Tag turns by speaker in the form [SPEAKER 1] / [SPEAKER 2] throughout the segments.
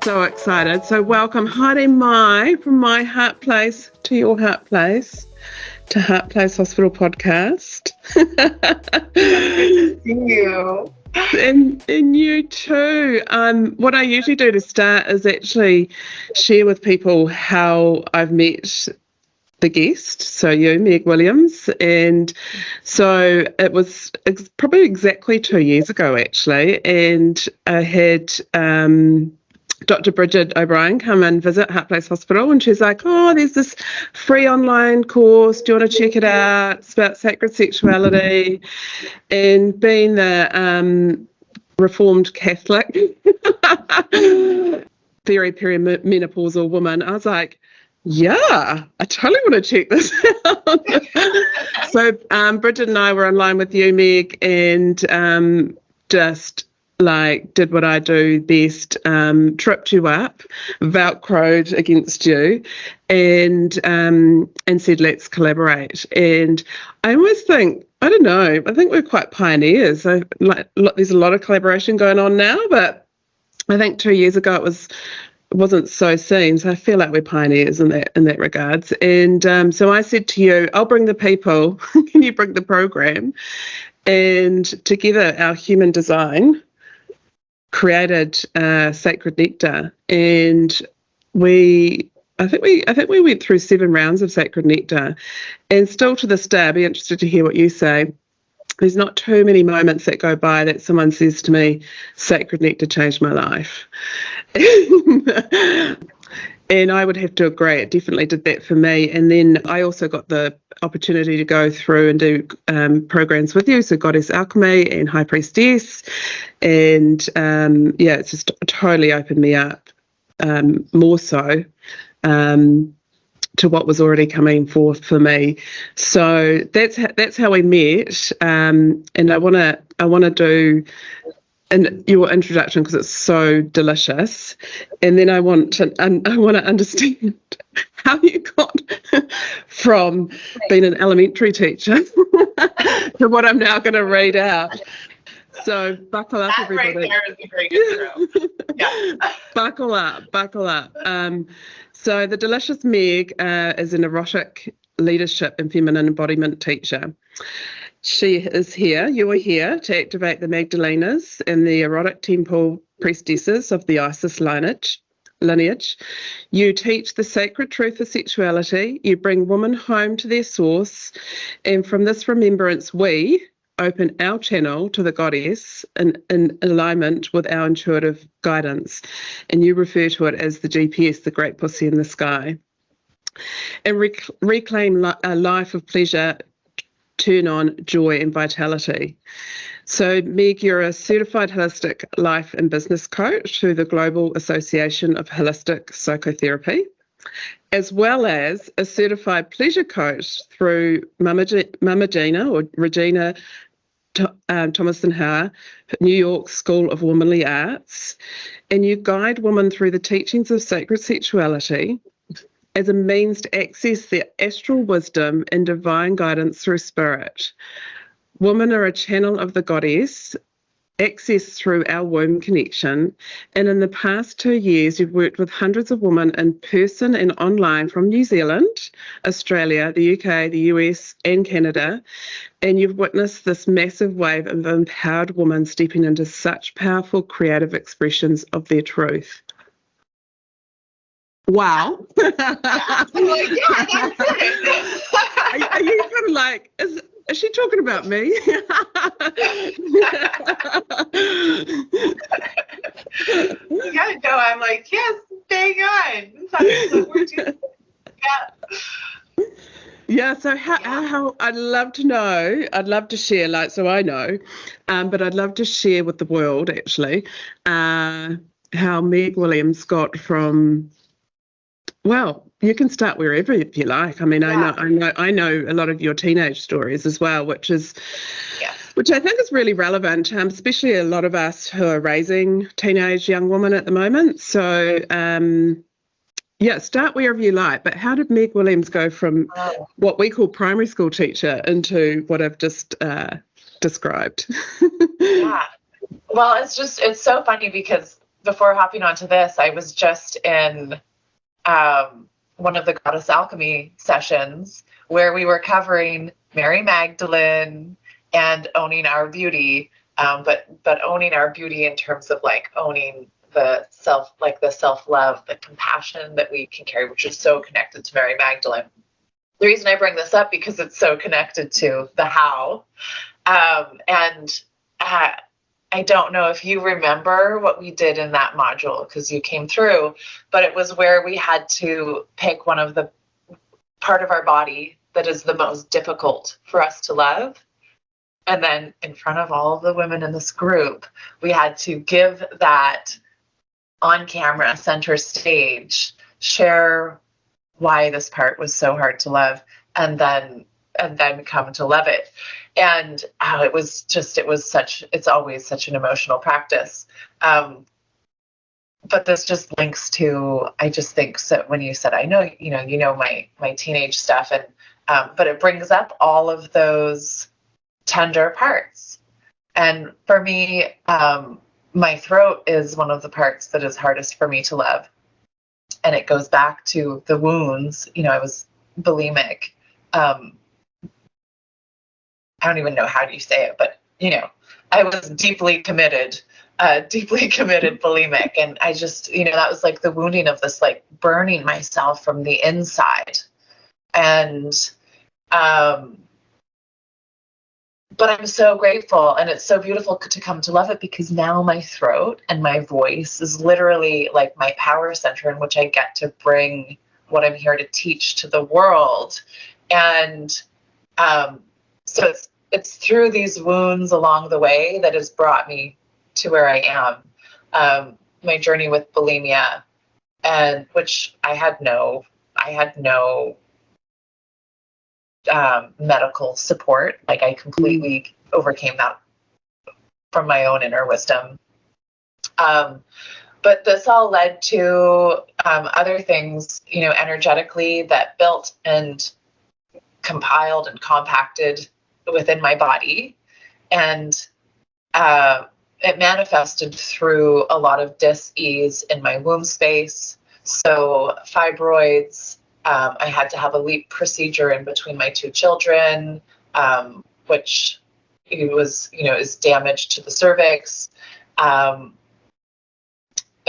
[SPEAKER 1] so excited. So welcome Haere Mai from my heart place to your heart place to Heart Place Hospital podcast.
[SPEAKER 2] Good to see you.
[SPEAKER 1] And you too. What I usually do to start is actually share with people how I've met the guest, so you, Meg Williams, and so it was probably exactly 2 years ago actually, and I had Dr. Bridget O'Brien come and visit Heart Place Hospital, and she's like, oh, there's this free online course, do you want to check it out? It's about sacred sexuality. And being the Reformed Catholic, very perimenopausal woman, I was like, yeah, I totally want to check this out. So Bridget and I were online with you, Meg, and just like did what I do best, tripped you up, velcroed against you, and said, let's collaborate. And I always think, I don't know, I think we're quite pioneers. There's a lot of collaboration going on now, but I think 2 years ago it wasn't so seen, so I feel like we're pioneers in that regards. And so I said to you, I'll bring the people, can you bring the program? And together our human design created Sacred Nectar, and I think we went through 7 rounds of Sacred Nectar, and still to this day I'd be interested to hear what you say. There's not too many moments that go by that someone says to me, Sacred Nectar changed my life. And I would have to agree, it definitely did that for me. And then I also got the opportunity to go through and do programs with you, so Goddess Alchemy and High Priestess. And it's just totally opened me up more so to what was already coming forth for me. So that's how we met, and I want to do your introduction because it's so delicious, and then I want to understand how you got from being an elementary teacher to what I'm now going to read out. So buckle up,
[SPEAKER 2] that
[SPEAKER 1] everybody.
[SPEAKER 2] Right there is a great intro. Yeah.
[SPEAKER 1] Buckle up. So the delicious Meg is an erotic leadership and feminine embodiment teacher. She is here, you are here, to activate the Magdalenas and the erotic temple priestesses of the Isis lineage. You teach the sacred truth of sexuality. You bring women home to their source. And from this remembrance, we open our channel to the goddess in alignment with our intuitive guidance. And you refer to it as the GPS, the great pussy in the sky. And reclaim a life of pleasure, turn on joy and vitality. So Meg, you're a certified holistic life and business coach through the Global Association of Holistic Psychotherapy, as well as a certified pleasure coach through Regena Thomashauers, New York School of Womanly Arts. And you guide women through the teachings of sacred sexuality as a means to access their astral wisdom and divine guidance through spirit. Women are a channel of the goddess, accessed through our womb connection. And in the past 2 years, you've worked with hundreds of women in person and online from New Zealand, Australia, the UK, the US, and Canada. And you've witnessed this massive wave of empowered women stepping into such powerful creative expressions of their truth. Wow.
[SPEAKER 2] I'm like, yeah, that's it.
[SPEAKER 1] Are you kind of like, is she talking about me?
[SPEAKER 2] Yeah, no, I'm like, yes, bang on.
[SPEAKER 1] Yeah, so how I'd love to share, like, so I know, but I'd love to share with the world actually how Meg Williams got from, well, you can start wherever if you like. I mean, yeah. I know a lot of your teenage stories as well, which I think is really relevant, especially a lot of us who are raising teenage young women at the moment. So, start wherever you like. But how did Meg Williams go from what we call primary school teacher into what I've just described?
[SPEAKER 2] Yeah. Well, it's so funny because before hopping onto this, I was just in one of the Goddess Alchemy sessions where we were covering Mary Magdalene and owning our beauty, but owning our beauty in terms of like owning the self, like the self-love, the compassion that we can carry, which is so connected to Mary Magdalene. The reason I bring this up because it's so connected to the how. And I don't know if you remember what we did in that module because you came through, but it was where we had to pick one of the part of our body that is the most difficult for us to love. And then in front of all of the women in this group, we had to give that on camera, center stage, share why this part was so hard to love, and then come to love it. And it's always such an emotional practice. But this just links to, I just think so when you said, I know, you know, my teenage stuff, and but it brings up all of those tender parts. And for me, my throat is one of the parts that is hardest for me to love. And it goes back to the wounds. You know, I was bulimic. I don't even know how do you say it, but, you know, I was deeply committed bulimic. And I just, you know, that was like the wounding of this, like burning myself from the inside. And, but I'm so grateful, and it's so beautiful to come to love it, because now my throat and my voice is literally like my power center in which I get to bring what I'm here to teach to the world. And so it's through these wounds along the way that has brought me to where I am. My journey with bulimia, and which I had no medical support. Like I completely overcame that from my own inner wisdom. But this all led to other things, you know, energetically that built and compiled and compacted within my body. And it manifested through a lot of dis-ease in my womb space. So fibroids, I had to have a LEAP procedure in between my two children, which was, you know, is damage to the cervix, a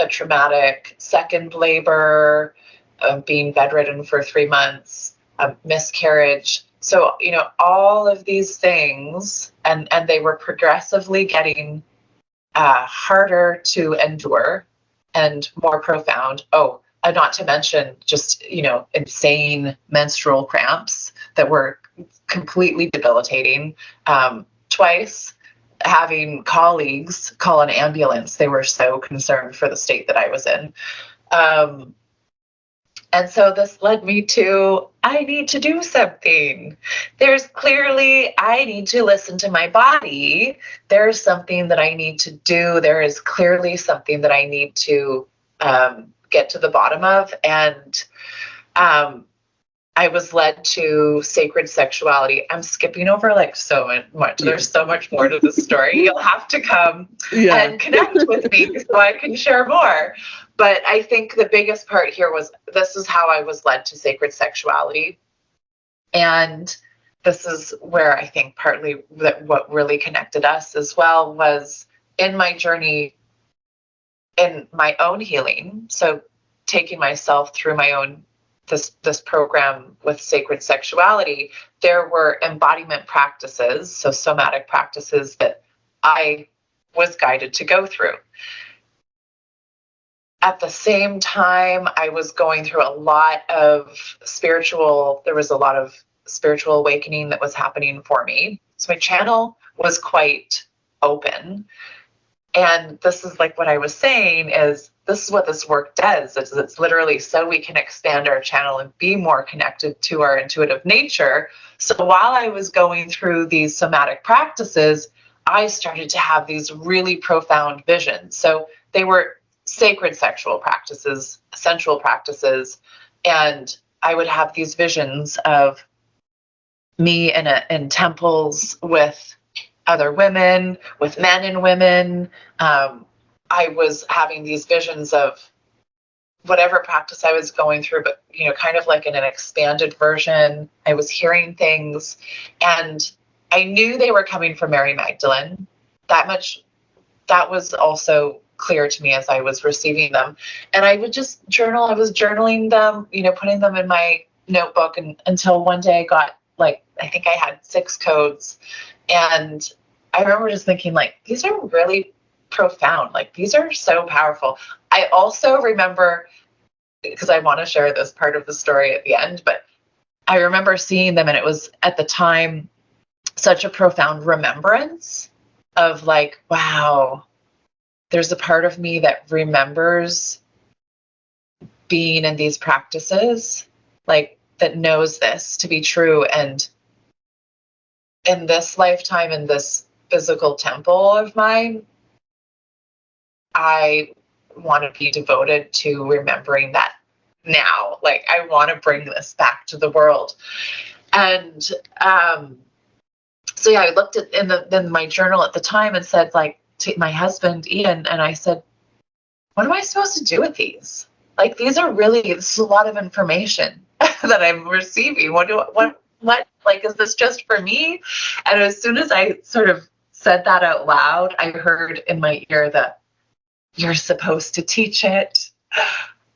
[SPEAKER 2] traumatic second labor, being bedridden for 3 months, miscarriage. So, you know, all of these things, and they were progressively getting harder to endure and more profound. Oh, not to mention just, you know, insane menstrual cramps that were completely debilitating. Twice having colleagues call an ambulance. They were so concerned for the state that I was in. And so this led me to, I need to do something. I need to listen to my body. There's something that I need to do. There is clearly something that I need to get to the bottom of. And I was led to sacred sexuality. I'm skipping over like so much. There's so much more to the story. You'll have to come and connect with me so I can share more. But I think the biggest part here was, this is how I was led to sacred sexuality. And this is where I think partly that what really connected us as well was in my journey in my own healing. So taking myself through my own this program with sacred sexuality, there were embodiment practices, so somatic practices that I was guided to go through. At the same time, I was going through a lot of there was a lot of spiritual awakening that was happening for me. So my channel was quite open. And this is like what I was saying is, this is what this work does. It's literally so we can expand our channel and be more connected to our intuitive nature. So while I was going through these somatic practices, I started to have these really profound visions. So they were sacred sexual practices, sensual practices, and I would have these visions of me in temples with other women, with men and women. I was having these visions of whatever practice I was going through, but, you know, kind of like in an expanded version. I was hearing things, and I knew they were coming from Mary Magdalene. That was also clear to me as I was receiving them. And I would just journal. I was journaling them, you know, putting them in my notebook, and until one day I got, like, I think I had 6 codes. And I remember just thinking, like, these are really profound. Like, these are so powerful. I also remember, because I want to share this part of the story at the end, but I remember seeing them, and it was at the time such a profound remembrance of, like, wow, there's a part of me that remembers being in these practices, like, that knows this to be true. And in this lifetime, in this physical temple of mine, I want to be devoted to remembering that now. Like, I want to bring this back to the world. And so yeah, I looked at in my journal at the time and said, like, to my husband Ian, and I said, what am I supposed to do with these? Like, this is a lot of information that I'm receiving. What like, is this just for me? And as soon as I sort of said that out loud, I heard in my ear that you're supposed to teach it.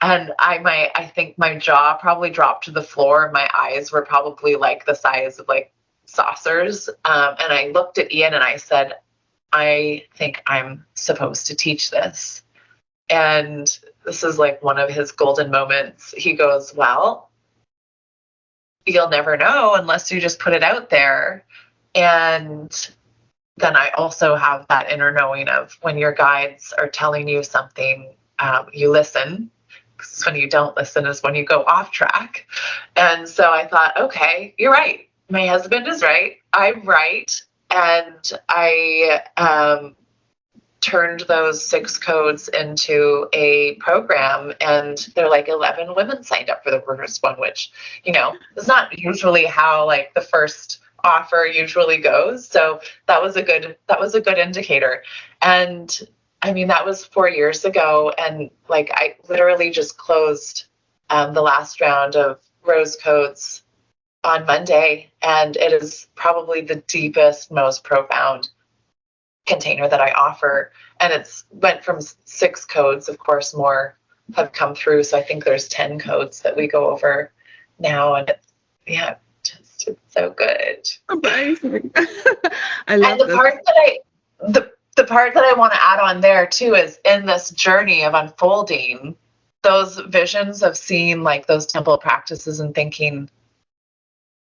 [SPEAKER 2] And I think my jaw probably dropped to the floor, and my eyes were probably like the size of, like, saucers. And I looked at Ian and I said, I think I'm supposed to teach this. And this is like one of his golden moments. He goes, well, you'll never know unless you just put it out there. And then I also have that inner knowing of when your guides are telling you something, you listen. Because when you don't listen is when you go off track. And so I thought, okay, you're right. My husband is right. I'm right. And I turned those 6 codes into a program, and there are like 11 women signed up for the first one, which, you know, is not usually how, like, the first offer usually goes. So that was a good indicator. And I mean, that was 4 years ago, and, like, I literally just closed the last round of rose codes on Monday, and it is probably the deepest, most profound container that I offer. And it's went from 6 codes. Of course, more have come through, so I think there's 10 codes that we go over now. And yeah, just, it's so good.
[SPEAKER 1] Amazing. I love
[SPEAKER 2] and the
[SPEAKER 1] this.
[SPEAKER 2] part that the part that I want to add on there too is, in this journey of unfolding, those visions of seeing, like, those temple practices and thinking,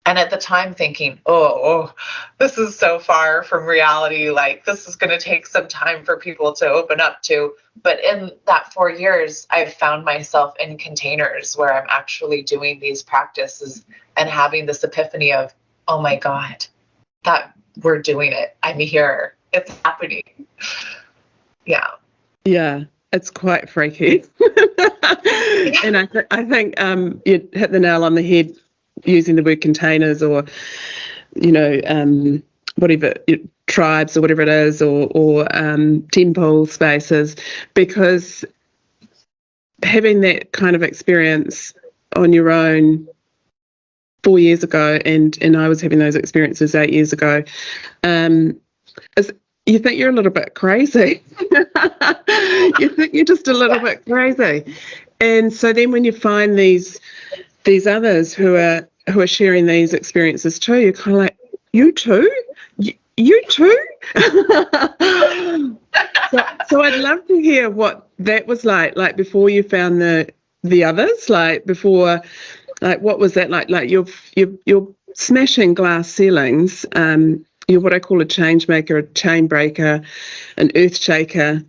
[SPEAKER 2] and at the time thinking, oh, this is so far from reality. Like, this is going to take some time for people to open up to. But in that 4 years, I've found myself in containers where I'm actually doing these practices and having this epiphany of, oh my God, that we're doing it. I'm here. It's happening. Yeah.
[SPEAKER 1] Yeah, it's quite freaky. And I think you hit the nail on the head using the word containers, or, you know, whatever, tribes or whatever it is, or temple spaces, because having that kind of experience on your own 4 years ago, and I was having those experiences 8 years ago, is, you think you're a little bit crazy. You think you're just a little bit crazy. And so then when you find these others who are sharing these experiences too, you're kind of like, you too? You too? So I'd love to hear what that was like before you found the others, like before, like, what was that like? Like, you're smashing glass ceilings. You're what I call a change maker, a chain breaker, an earth shaker.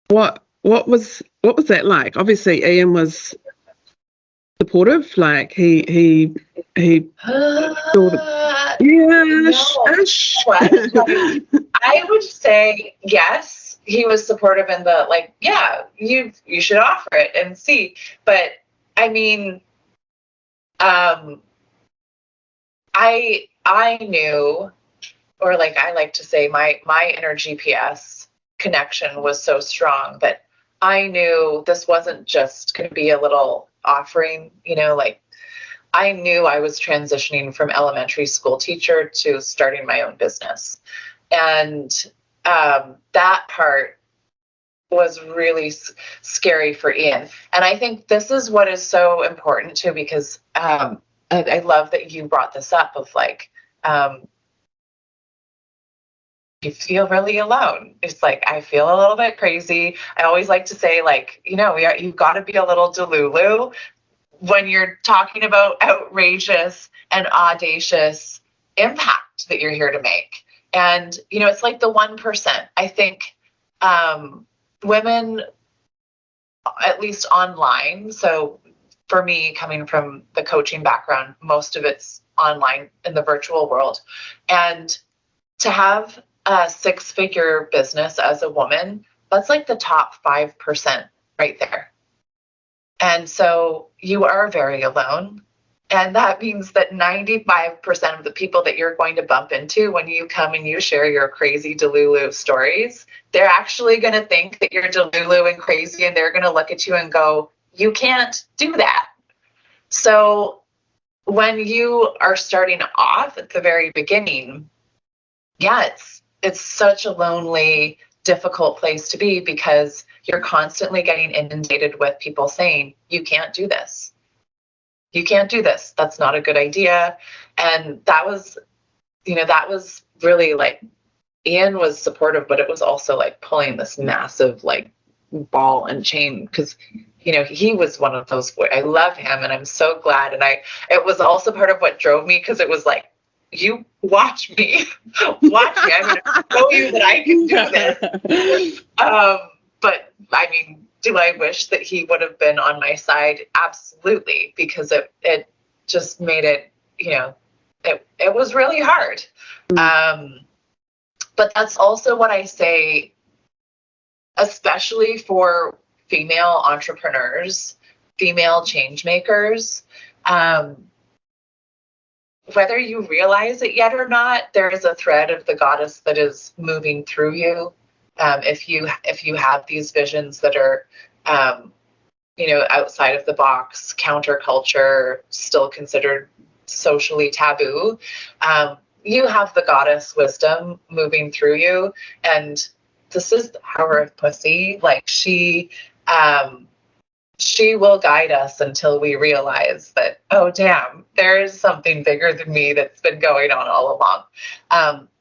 [SPEAKER 1] What was that like? Obviously, Ian was supportive. Like, he saw
[SPEAKER 2] I would say yes, he was supportive in the, like, yeah, you should offer it and see. But I mean, I knew, or, like, I like to say, my inner GPS connection was so strong that I knew this wasn't just going to be a little offering, like I knew I was transitioning from elementary school teacher to starting my own business. And that part was really scary for Ian. And I think this is what is so important too, because I love that you brought this up of like, you feel really alone. It's like, I feel a little bit crazy. I always like to say, like, you've got to be a little delulu when you're talking about outrageous and audacious impact that you're here to make. And, it's like the 1%. I think women, at least online, so for me, coming from the coaching background, most of it's online in the virtual world. And to have a 6-figure business as a woman, that's like the top 5% right there. And so you are very alone. And that means that 95% of the people that you're going to bump into when you come and you share your crazy Delulu stories, they're actually going to think that you're Delulu and crazy, and they're going to look at you and go, you can't do that. So when you are starting off at the very beginning, yeah, it's such a lonely, difficult place to be, because you're constantly getting inundated with people saying, you can't do this. You can't do this. That's not a good idea. And that was really like, Ian was supportive, but it was also like pulling this massive like ball and chain, because he was one of those. I love him, and I'm so glad. And it was also part of what drove me, because it was like, you watch me. I'm going to show you that I can do this. But I mean, do I wish that he would have been on my side? Absolutely, because it just made it, it was really hard. But that's also what I say, especially for female entrepreneurs, female change makers. Whether you realize it yet or not, there is a thread of the goddess that is moving through you. If you have these visions that are, outside of the box, counterculture, still considered socially taboo, you have the goddess wisdom moving through you. And this is the power of pussy. Like she will guide us until we realize that, oh, damn, there is something bigger than me that's been going on all along.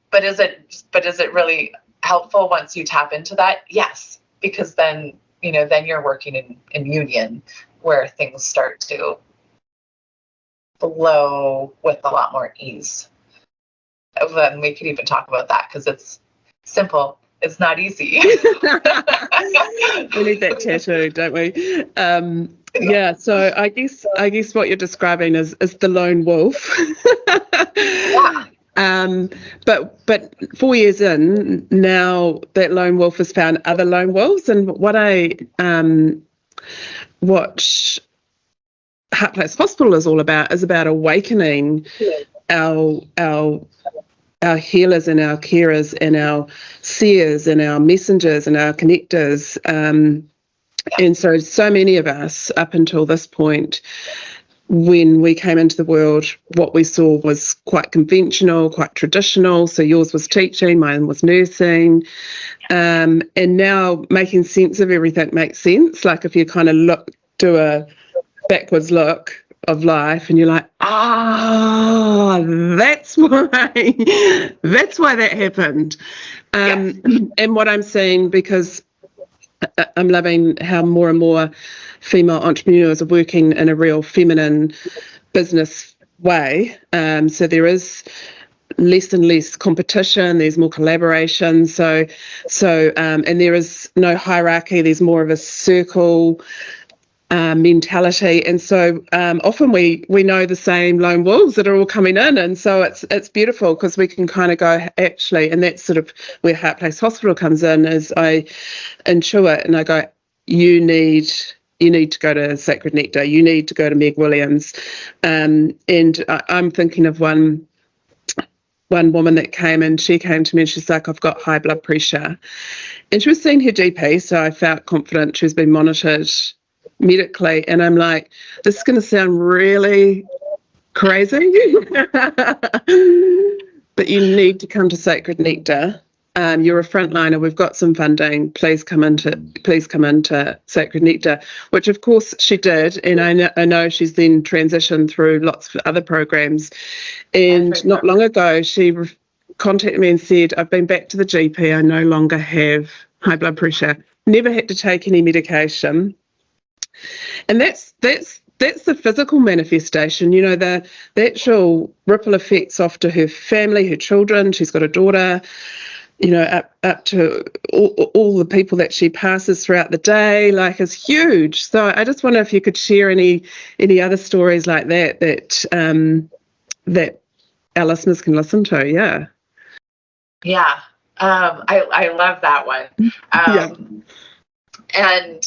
[SPEAKER 2] But is it really helpful once you tap into that? Yes, because then you're working in union, where things start to flow with a lot more ease. Then we could even talk about that, because it's simple. It's not easy. We
[SPEAKER 1] need that tattoo, don't we? Yeah. So I guess what you're describing is the lone wolf. Yeah. But 4 years in now, that lone wolf has found other lone wolves, and what Heart Place Hospital is all about is about awakening our healers and our carers and our seers and our messengers and our connectors. And so many of us up until this point, when we came into the world, what we saw was quite conventional, quite traditional. So yours was teaching, mine was nursing. And now making sense of everything makes sense. Like if you kind of do a backwards look of life, and you're like, that's why that happened. And what I'm saying, because I'm loving how more and more female entrepreneurs are working in a real feminine business way. So there is less and less competition, there's more collaboration, so and there is no hierarchy, there's more of a circle mentality. And so often we know the same lone wolves that are all coming in, and so it's beautiful, because we can kind of go, actually, and that's sort of where Heart Place Hospital comes in, is I intuit and I go, you need to go to Sacred Nectar, you need to go to Meg Williams. And I'm thinking of one one woman that came in, she came to me and she's like, I've got high blood pressure. And she was seeing her GP, so I felt confident she was being monitored medically. And I'm like, this is going to sound really crazy, but you need to come to Sacred Nectar. You're a frontliner. We've got some funding. Please come into Sacred Nectar, which of course she did. And I know she's then transitioned through lots of other programs. And not long ago, she contacted me and said, I've been back to the GP. I no longer have high blood pressure. Never had to take any medication. And that's the physical manifestation, you know, the actual ripple effects off to her family, her children. She's got a daughter, you know, up to all the people that she passes throughout the day, like, is huge. So I just wonder if you could share any other stories like that our listeners can listen to.
[SPEAKER 2] Yeah. I love that one.
[SPEAKER 1] Yeah.
[SPEAKER 2] And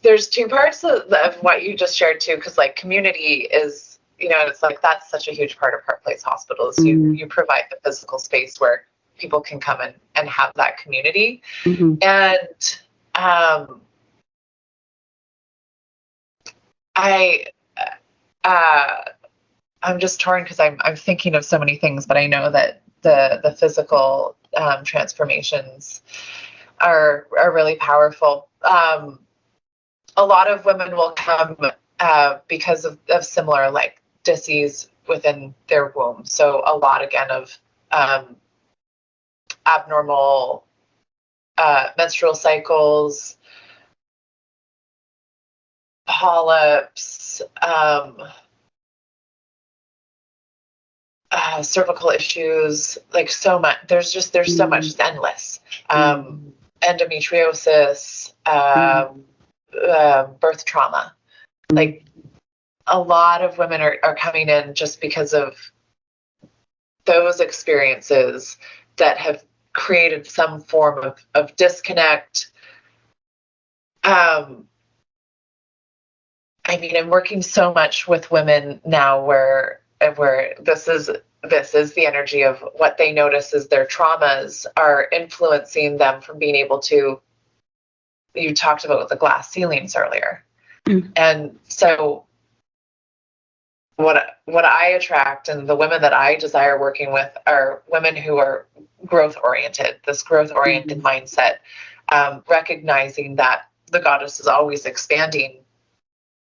[SPEAKER 2] there's two parts of what you just shared too, because like community is, you know, it's like that's such a huge part of Heart Place Hospitals. You provide the physical space where people can come in and have that community. And I'm just torn because I'm thinking of so many things, but I know that the physical transformations are really powerful. A lot of women will come because of similar like disease within their womb. So a lot again of abnormal menstrual cycles, polyps, cervical issues, like so much. There's so much. It's endless. Endometriosis, birth trauma. Like a lot of women are coming in just because of those experiences that have created some form of disconnect. I mean, I'm working so much with women now where this is the energy of what they notice is their traumas are influencing them from being able to, you talked about with the glass ceilings earlier. And so what I attract and the women that I desire working with are women who are growth oriented, this growth oriented mindset, recognizing that the goddess is always expanding.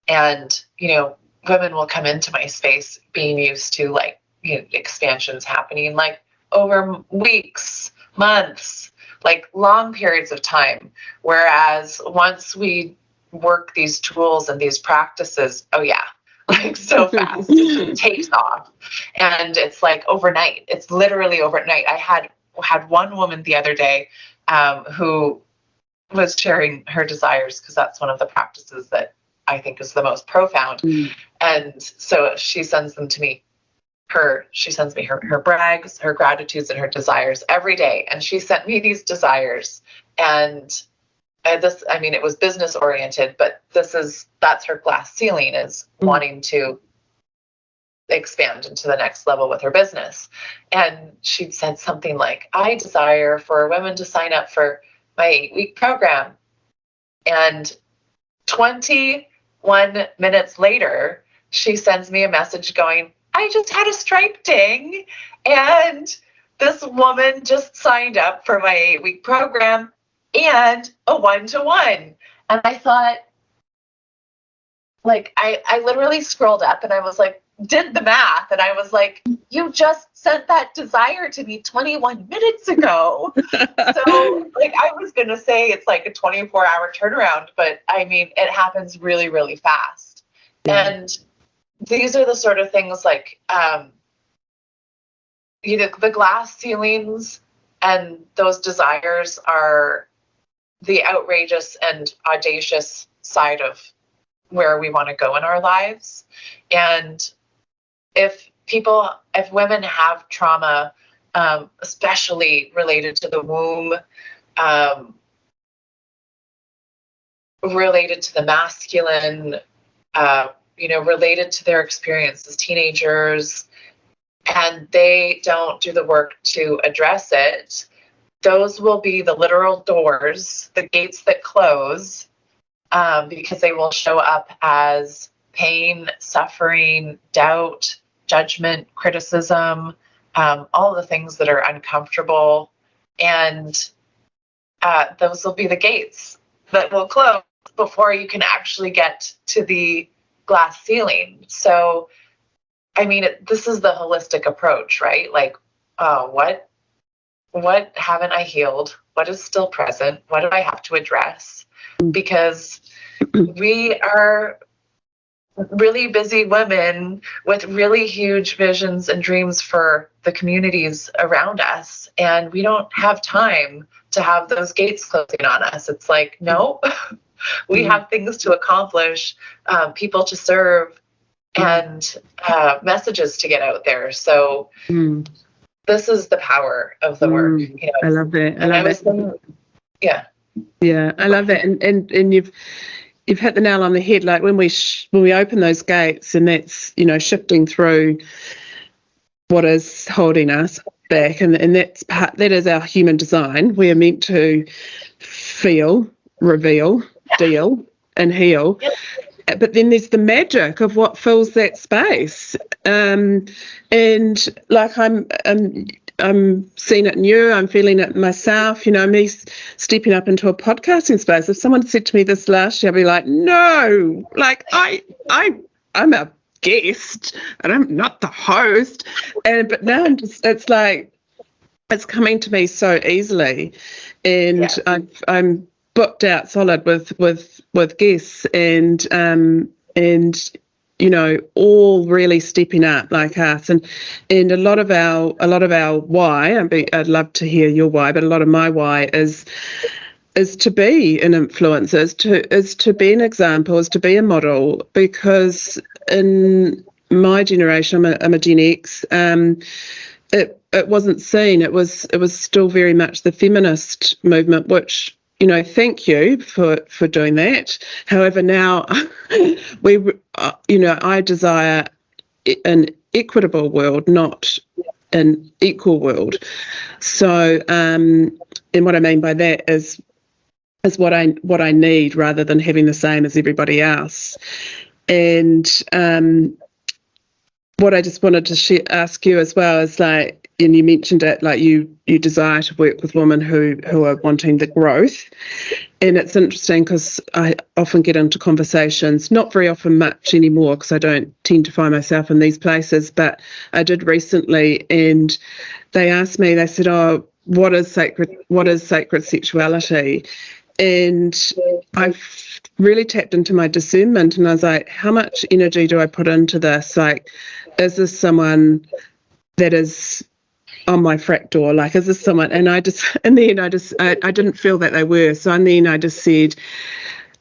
[SPEAKER 2] And, you know, women will come into my space being used to like, you know, expansions happening like over weeks, months, like long periods of time. Whereas once we work these tools and these practices, oh yeah, like so fast, it takes off. And it's like overnight. It's literally overnight. I had one woman the other day who was sharing her desires, because that's one of the practices that I think is the most profound. And so she sends them to me. She sends me her brags, her gratitudes, and her desires every day. And she sent me these desires. And this, I mean, it was business oriented, but that's her glass ceiling, is wanting to expand into the next level with her business. And she'd said something like, I desire for women to sign up for my 8-week program. And 21 minutes later, she sends me a message going, I just had a stripe ding, and this woman just signed up for my 8-week program and a 1-to-1. And I thought, like, I literally scrolled up and I was like, did the math. And I was like, you just sent that desire to me 21 minutes ago. So like, I was going to say it's like a 24-hour turnaround, but I mean, it happens really, really fast. And these are the sort of things like, you know, the glass ceilings and those desires are the outrageous and audacious side of where we want to go in our lives. And if women have trauma, especially related to the womb, related to the masculine, you know, related to their experience as teenagers, and they don't do the work to address it, those will be the literal doors, the gates that close, because they will show up as pain, suffering, doubt, judgment, criticism, all the things that are uncomfortable. And those will be the gates that will close before you can actually get to the glass ceiling. So, I mean, this is the holistic approach, right? Like, what haven't I healed? What is still present? What do I have to address? Because we are really busy women with really huge visions and dreams for the communities around us, and we don't have time to have those gates closing on us. It's like, no, we have things to accomplish, people to serve, and messages to get out there. So this is the power of the work. You know,
[SPEAKER 1] I love that. I love that.
[SPEAKER 2] Yeah,
[SPEAKER 1] I love that. And you've hit the nail on the head. Like when we open those gates, and that's, you know, shifting through what is holding us back, and that is our human design. We are meant to feel, reveal, deal, and heal. But then there's the magic of what fills that space, and like I'm seeing it in you, I'm feeling it myself. You know, me stepping up into a podcasting space. If someone said to me this last year, I'd be like, no, like I'm a guest and I'm not the host. But now it's like it's coming to me so easily, and I'm booked out solid with guests, and you know, all really stepping up like us, and a lot of our why. I'd love to hear your why, but a lot of my why is to be an influencer, is to be an example, is to be a model, because in my generation, I'm a Gen X. It wasn't seen. It was still very much the feminist movement, which, you know, thank you for doing that. However, now I desire an equitable world, not an equal world. So, and what I mean by that is what I need, rather than having the same as everybody else. And what I just wanted to ask you as well is, like, and you mentioned it, like you desire to work with women who are wanting the growth. And it's interesting because I often get into conversations, not very often much anymore because I don't tend to find myself in these places, but I did recently, and they asked me, they said, oh, what is sacred sexuality? And I've really tapped into my discernment, and I was like, how much energy do I put into this? Like, is this someone that is on my front door? Like, is this someone? And I didn't feel that they were. So in the end, I just said,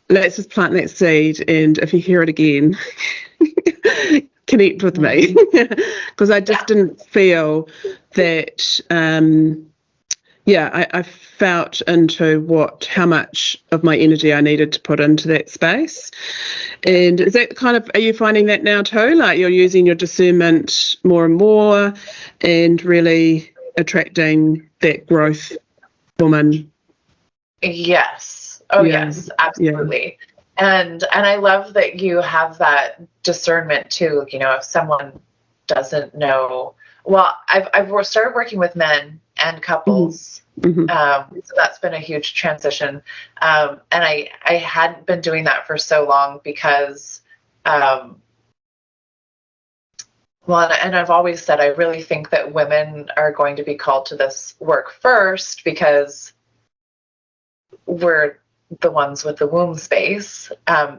[SPEAKER 1] let's just plant that seed, and if you hear it again, connect with me, because I just didn't feel that. I felt into how much of my energy I needed to put into that space. And is that are you finding that now too? Like, you're using your discernment more and more and really attracting that growth woman?
[SPEAKER 2] Yes. Oh, yes, absolutely. Yeah. And I love that you have that discernment too. You know, if someone doesn't know, well, I've started working with men and couples. So that's been a huge transition. And I hadn't been doing that for so long because, and I've always said, I really think that women are going to be called to this work first because we're the ones with the womb space.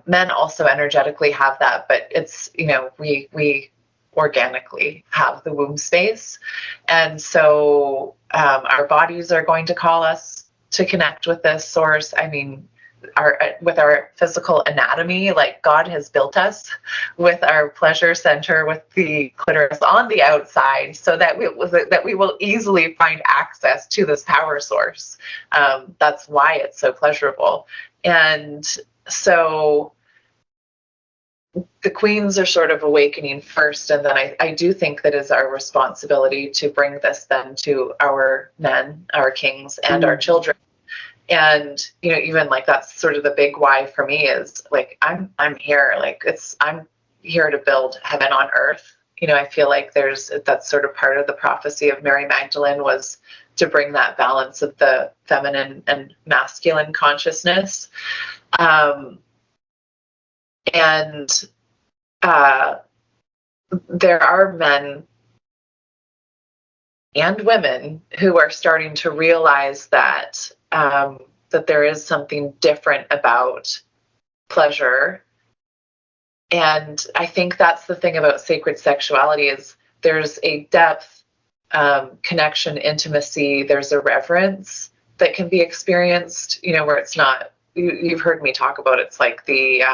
[SPEAKER 2] Men also energetically have that, but it's, you know, we organically have the womb space. And so our bodies are going to call us to connect with this source. I mean, with our physical anatomy, like God has built us with our pleasure center, with the clitoris on the outside, so that we will easily find access to this power source. That's why it's so pleasurable. And so the queens are sort of awakening first, and then I do think that is our responsibility to bring this then to our men, our kings, and our children. And even like that's sort of the big why for me is like I'm here, like I'm here to build heaven on earth. I feel like that's sort of part of the prophecy of Mary Magdalene, was to bring that balance of the feminine and masculine consciousness. And there are men and women who are starting to realize that that there is something different about pleasure. And I think that's the thing about sacred sexuality, is there's a depth, connection, intimacy, there's a reverence that can be experienced, where it's not, you've heard me talk about, it's like the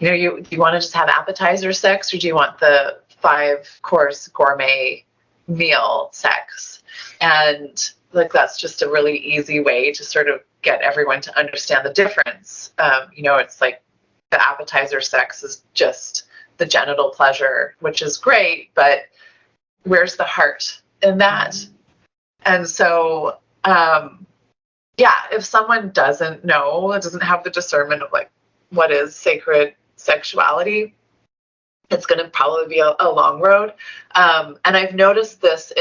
[SPEAKER 2] you want to just have appetizer sex, or do you want the 5-course gourmet meal sex? And like that's just a really easy way to sort of get everyone to understand the difference. It's like the appetizer sex is just the genital pleasure, which is great, but where's the heart in that? And so if someone doesn't have the discernment of like what is sacred sexuality, it's going to probably be a long road. And I've noticed this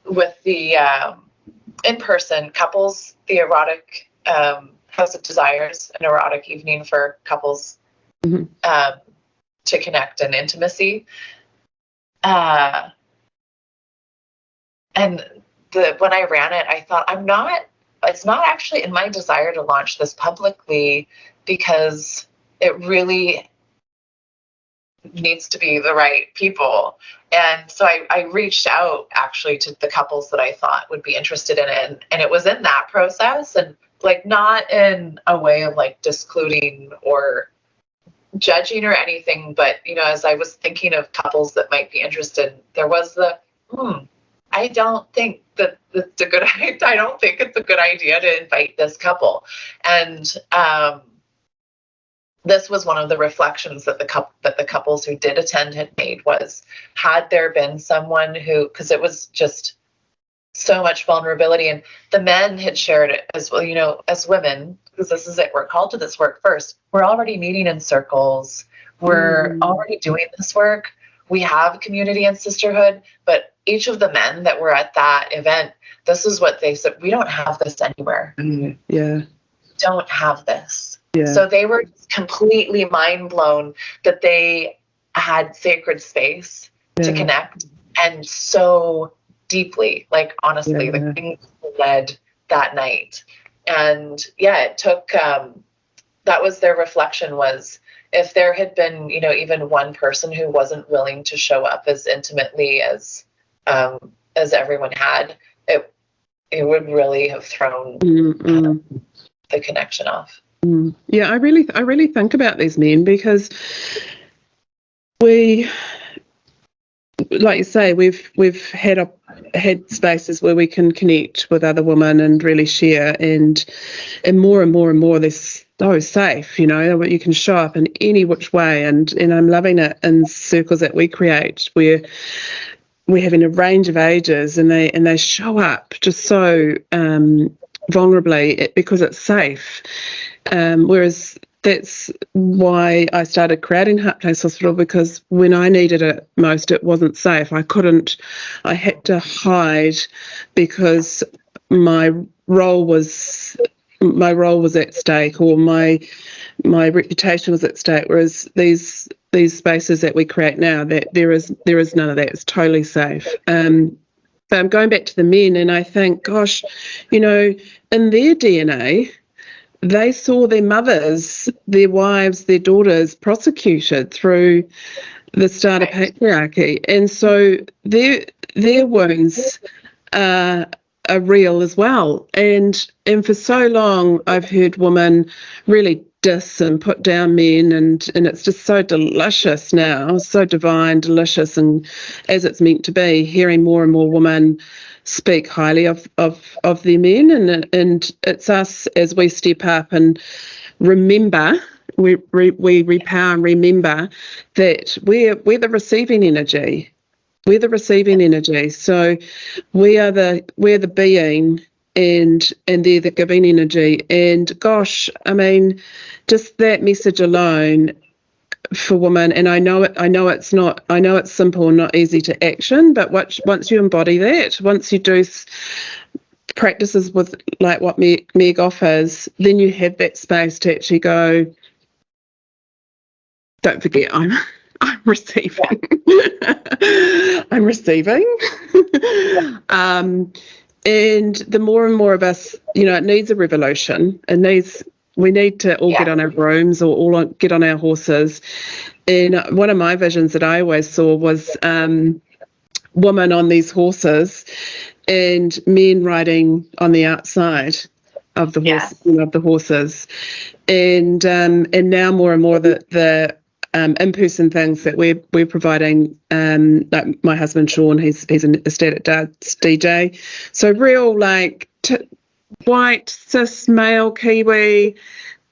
[SPEAKER 2] with the in-person couples, the Erotic House of Desires, an erotic evening for couples to connect in intimacy. And when I ran it, I thought, it's not actually in my desire to launch this publicly, because it really needs to be the right people. And so I reached out actually to the couples that I thought would be interested in it. And it was in that process, and like not in a way of like discluding or judging or anything, but as I was thinking of couples that might be interested, there was I don't think that it's a good idea. I don't think it's a good idea to invite this couple. And this was one of the reflections that the couples who did attend had made, was, had there been someone who, because it was just so much vulnerability, and the men had shared it as well, as women, because this is it, we're called to this work first. We're already meeting in circles. We're already doing this work. We have community and sisterhood, but each of the men that were at that event, this is what they said: we don't have this anywhere.
[SPEAKER 1] Yeah.
[SPEAKER 2] Don't have this.
[SPEAKER 1] Yeah.
[SPEAKER 2] So they were completely mind blown that they had sacred space to connect, and so deeply, like honestly, the things led that night. And it took, that was their reflection, was if there had been, even one person who wasn't willing to show up as intimately as everyone had, it would really have thrown the connection off.
[SPEAKER 1] Yeah, I really think about these men, because we, like you say, we've had spaces where we can connect with other women and really share, and more and more and more they're so safe, you can show up in any which way, and I'm loving it in circles that we create where we're having a range of ages, and they show up just so vulnerably because it's safe. Whereas that's why I started creating Heart Place Hospital, because when I needed it most, it wasn't safe. I had to hide, because my role was at stake, or my reputation was at stake. Whereas these spaces that we create now, that there is none of that. It's totally safe. But I'm going back to the men, and I think, gosh, in their DNA, they saw their mothers, their wives, their daughters prosecuted through the start of patriarchy, and so their wounds are real as well. And for so long, I've heard women really diss and put down men, and it's just so delicious now, so divine, delicious, and as it's meant to be. Hearing more and more women speak highly of their men, and it's us, as we step up and remember we repower and remember that we're the receiving energy. We're the receiving energy. So we're the being, and they're the giving energy. And gosh, I mean, just that message alone for women, and I know it's simple and not easy to action, but once you embody that, once you do practices with like what Meg offers, then you have that space to actually go, don't forget, I'm receiving. I'm receiving. And the more and more of us, it needs a revolution. We need to all get on our brooms or all get on our horses. And one of my visions that I always saw was women on these horses and men riding on the outside of the horses. And now more and more the in-person things that we're providing, like my husband Sean, he's an ecstatic dance DJ, so real like white cis male Kiwi,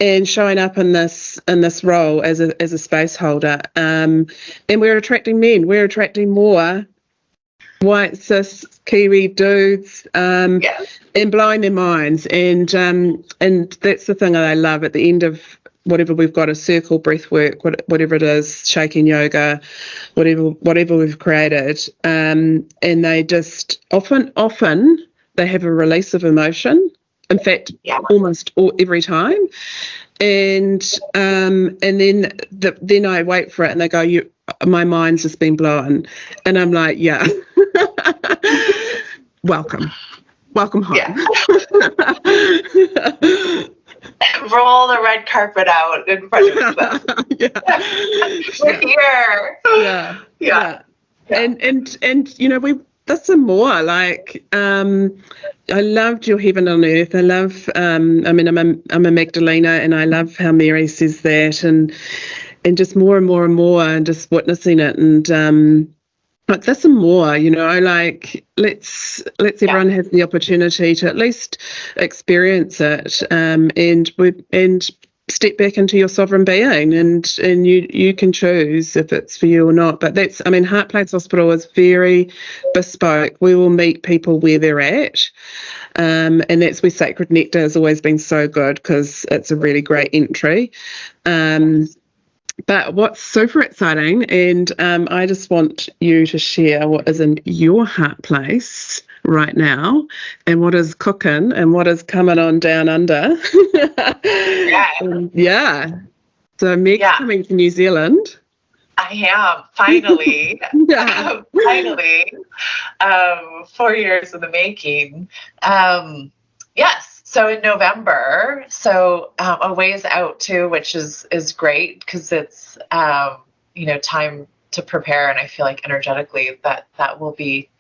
[SPEAKER 1] and showing up in this role as a space holder, and we're attracting men, we're attracting more white cis Kiwi dudes, and blowing their minds, and that's the thing that I love at the end of whatever we've got, a circle, breath work, whatever it is, shaking yoga, whatever we've created, and they just often they have a release of emotion. In fact, almost every time, and then I wait for it, and they go, my mind's just been blown, and I'm like, welcome home.
[SPEAKER 2] Roll the red carpet out in front of them. We're here. Yeah. And that's some more. Like, I loved your heaven on earth. I love. I'm a Magdalene, and I love how Mary says that, and just more and more and more, and just witnessing it, and but there's some more, like let's everyone have the opportunity to at least experience it, and step back into your sovereign being, and you can choose if it's for you or not. But Heart Place Hospital is very bespoke. We will meet people where they're at, and that's where Sacred Nectar has always been so good, because it's a really great entry. But what's super exciting, and I just want you to share what is in your heart place right now, and what is cooking, and what is coming on down under. So Meg's coming to New Zealand. I am, finally. Finally. 4 years in the making. Yes. So in November, a ways out too, which is great, because it's time to prepare, and I feel like energetically that will be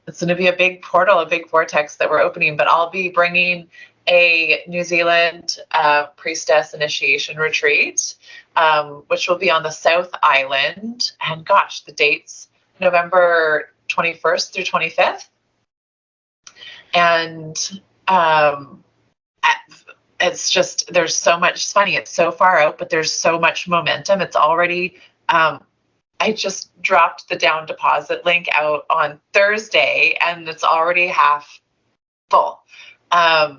[SPEAKER 2] it's going to be a big portal, a big vortex that we're opening. But I'll be bringing a New Zealand priestess initiation retreat, which will be on the South Island, and gosh, the dates November 21st through 25th, and it's just, there's so much, it's funny, it's so far out, but there's so much momentum. It's already, I just dropped the down deposit link out on Thursday, and it's already half full.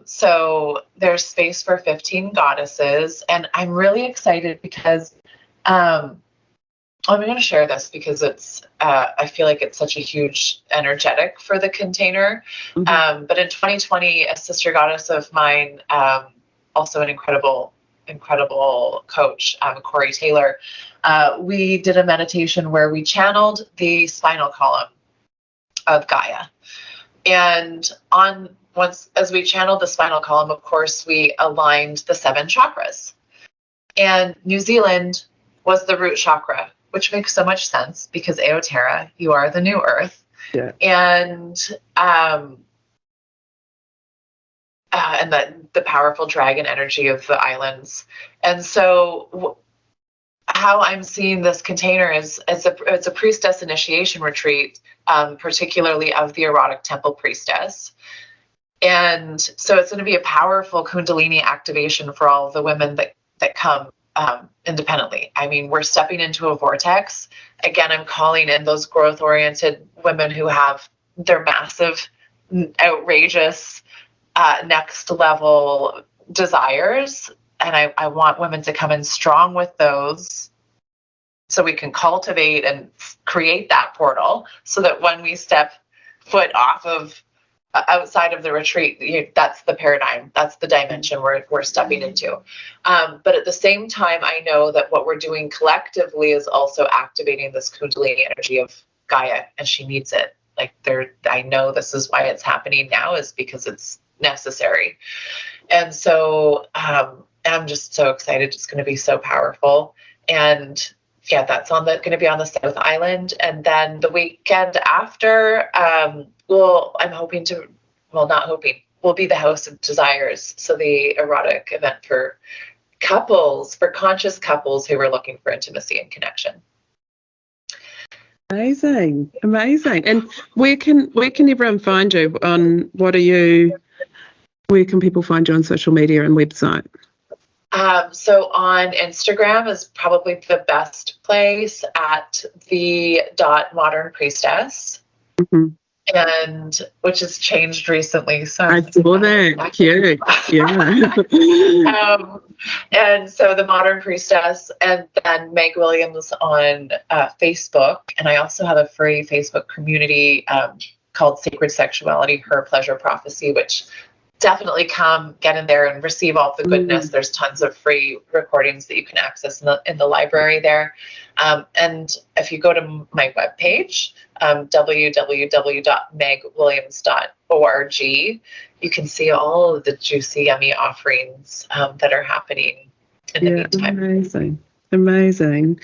[SPEAKER 2] So there's space for 15 goddesses, and I'm really excited because, I'm going to share this because it's, I feel like it's such a huge energetic for the container. Mm-hmm. But in 2020, a sister goddess of mine, also an incredible coach, Corey Taylor, we did a meditation where we channeled the spinal column of Gaia. And as we channeled the spinal column, of course, we aligned the 7 chakras. And New Zealand was the root chakra, which makes so much sense because Eoterra, you are the new earth. Yeah. And the powerful dragon energy of the islands. And so how I'm seeing this container is it's a priestess initiation retreat, particularly of the Erotic temple priestess. And so it's going to be a powerful Kundalini activation for all of the women that come independently. I mean, we're stepping into a vortex. Again, I'm calling in those growth-oriented women who have their massive, outrageous, next level desires. And I want women to come in strong with those so we can cultivate and create that portal so that when we step foot off of outside of the retreat, that's the paradigm, that's the dimension we're stepping into. But at the same time, I know that what we're doing collectively is also activating this Kundalini energy of Gaia, and she needs it. Like, I know this is why it's happening now, is because it's necessary. And so I'm just so excited. It's going to be so powerful. And yeah, that's going to be on the South Island. And then the weekend after, I'm hoping to, not hoping, we'll be the House of Desires. So the erotic event for couples, for conscious couples who are looking for intimacy and connection.
[SPEAKER 1] Amazing. And where can everyone find you on, where can people find you on social media and website?
[SPEAKER 2] So on Instagram is probably the best place, at the.modern priestess.
[SPEAKER 1] Mm-hmm.
[SPEAKER 2] And which has changed recently. So
[SPEAKER 1] I saw that. Cute. Yeah.
[SPEAKER 2] And so the Modern Priestess, and then Meg Williams on Facebook. And I also have a free Facebook community called Sacred Sexuality, Her Pleasure Prophecy, which definitely come get in there and receive all the goodness. There's tons of free recordings that you can access in the library there. And if you go to my webpage, www.megwilliams.org, you can see all of the juicy, yummy offerings that are happening in the meantime.
[SPEAKER 1] Amazing.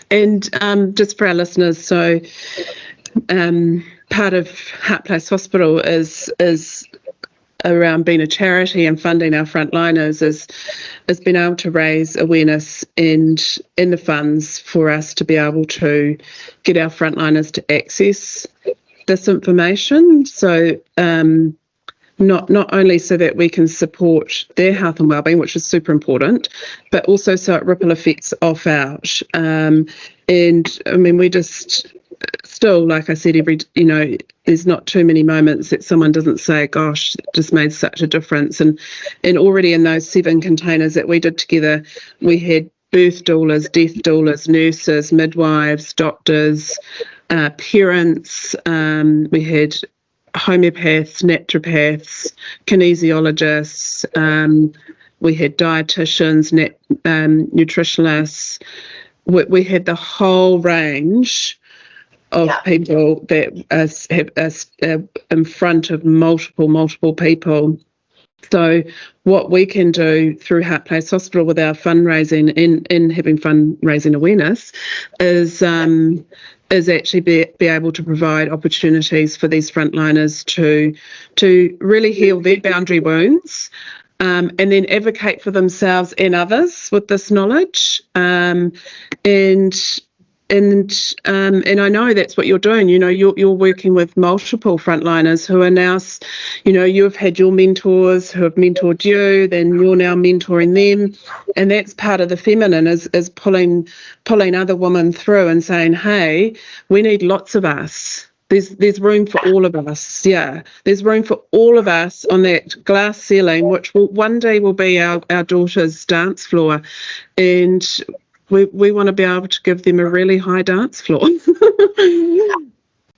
[SPEAKER 1] And just for our listeners, so part of Heart Place Hospital is around being a charity and funding our frontliners is being able to raise awareness and in the funds for us to be able to get our frontliners to access this information. So not only so that we can support their health and wellbeing, which is super important, but also so it ripple effects off out. And I mean, we just still, like I said, there's not too many moments that someone doesn't say, gosh, it just made such a difference. And already in those 7 containers that we did together, we had birth doulas, death doulas, nurses, midwives, doctors, parents. We had homeopaths, naturopaths, kinesiologists. We had dietitians, nutritionists. We had the whole range of people that have us in front of multiple people. So what we can do through Heart Place Hospital with our fundraising and having fundraising awareness is actually be able to provide opportunities for these frontliners to really heal their boundary wounds, and then advocate for themselves and others with this knowledge. And I know that's what you're doing. You're working with multiple frontliners who are now, you've had your mentors who have mentored you, then you're now mentoring them, and that's part of the feminine is pulling other women through and saying, hey, we need lots of us. There's room for all of us. Yeah, there's room for all of us on that glass ceiling, which one day will be our daughter's dance floor, and we want to be able to give them a really high dance floor.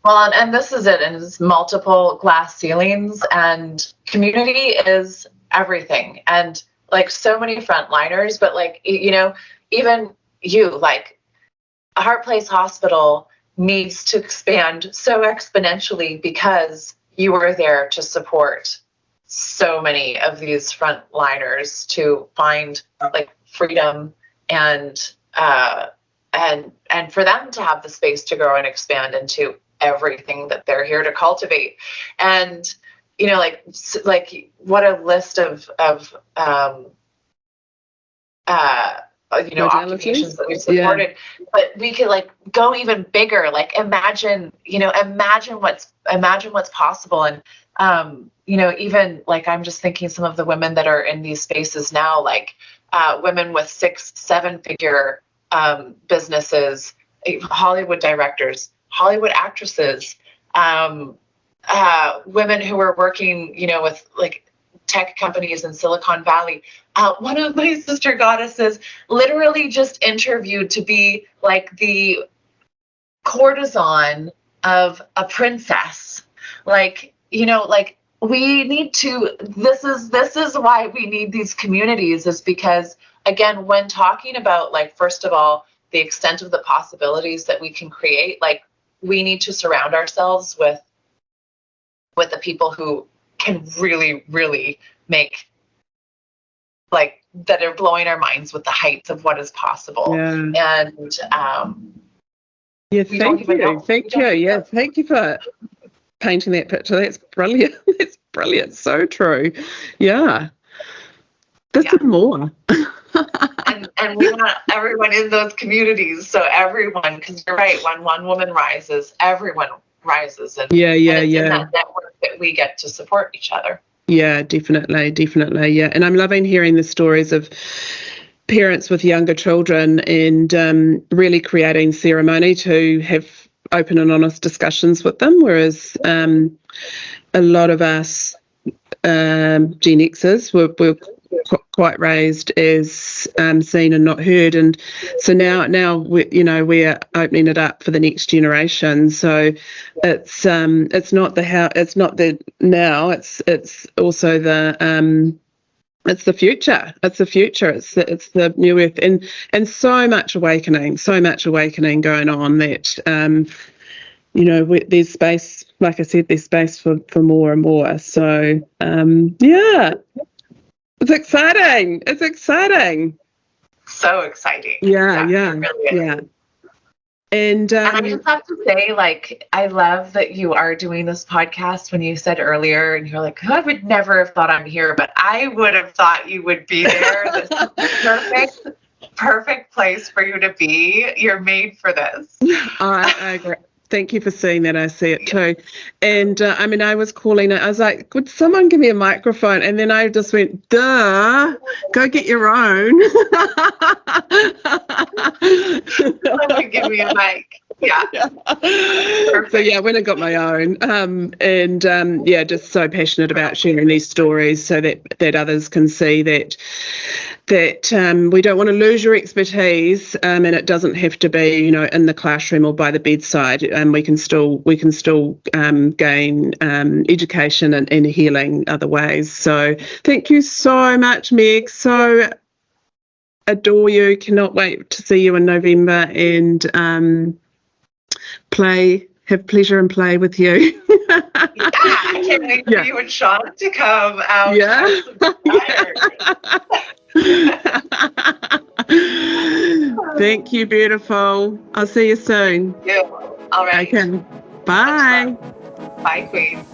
[SPEAKER 2] Well, and this is it, and it's multiple glass ceilings, and community is everything. And like so many frontliners, but like, even you, like Heart Place Hospital needs to expand so exponentially because you were there to support so many of these frontliners to find like freedom and for them to have the space to grow and expand into everything that they're here to cultivate. And like what a list of
[SPEAKER 1] Modalities.
[SPEAKER 2] occupations that we've supported, but we could like go even bigger. Like imagine what's possible. And even like I'm just thinking some of the women that are in these spaces now, like women with 6-7 figure businesses, Hollywood directors, Hollywood actresses, women who are working, with like tech companies in Silicon Valley. One of my sister goddesses literally just interviewed to be like the courtesan of a princess. Like, we need to, this is why we need these communities, is because, again, when talking about, like, first of all, the extent of the possibilities that we can create, like, we need to surround ourselves with the people who can really, really make, like, that are blowing our minds with the heights of what is possible. And
[SPEAKER 1] thank you. Yeah, thank you for painting that picture. That's brilliant. That's brilliant. So true. Yeah. This is more.
[SPEAKER 2] and we want everyone in those communities. So everyone, because you're right, when one woman rises, everyone rises. And it's in that network that we get to support each other.
[SPEAKER 1] Yeah, definitely. Yeah. And I'm loving hearing the stories of parents with younger children and really creating ceremony to have open and honest discussions with them, whereas a lot of us Gen Xers were quite raised as seen and not heard, and so now we're opening it up for the next generation. So it's not the now, it's also the it's the future. It's the new earth, and so much awakening going on that there's space. Like I said, there's space for more and more. So it's exciting.
[SPEAKER 2] So exciting.
[SPEAKER 1] Yeah. And
[SPEAKER 2] I just have to say, like, I love that you are doing this podcast. When you said earlier, and you're like, I would never have thought I'm here, but I would have thought you would be there. This is perfect place for you to be. You're made for this.
[SPEAKER 1] I agree. Thank you for seeing that. I see it too. And I was calling it. I was like, would someone give me a microphone? And then I just went, duh, go get your own.
[SPEAKER 2] Someone give me a mic. Yeah.
[SPEAKER 1] So I went and got my own. Just so passionate about sharing these stories so that others can see that we don't want to lose your expertise, and it doesn't have to be in the classroom or by the bedside, and we can still gain education and healing other ways. So thank you so much, Meg. So adore you. Cannot wait to see you in November and have pleasure and play with you.
[SPEAKER 2] I can't wait for you and Sean to come out.
[SPEAKER 1] Thank you, beautiful. I'll see you soon.
[SPEAKER 2] Yeah. All right.
[SPEAKER 1] Okay. Bye.
[SPEAKER 2] Bye, Queen.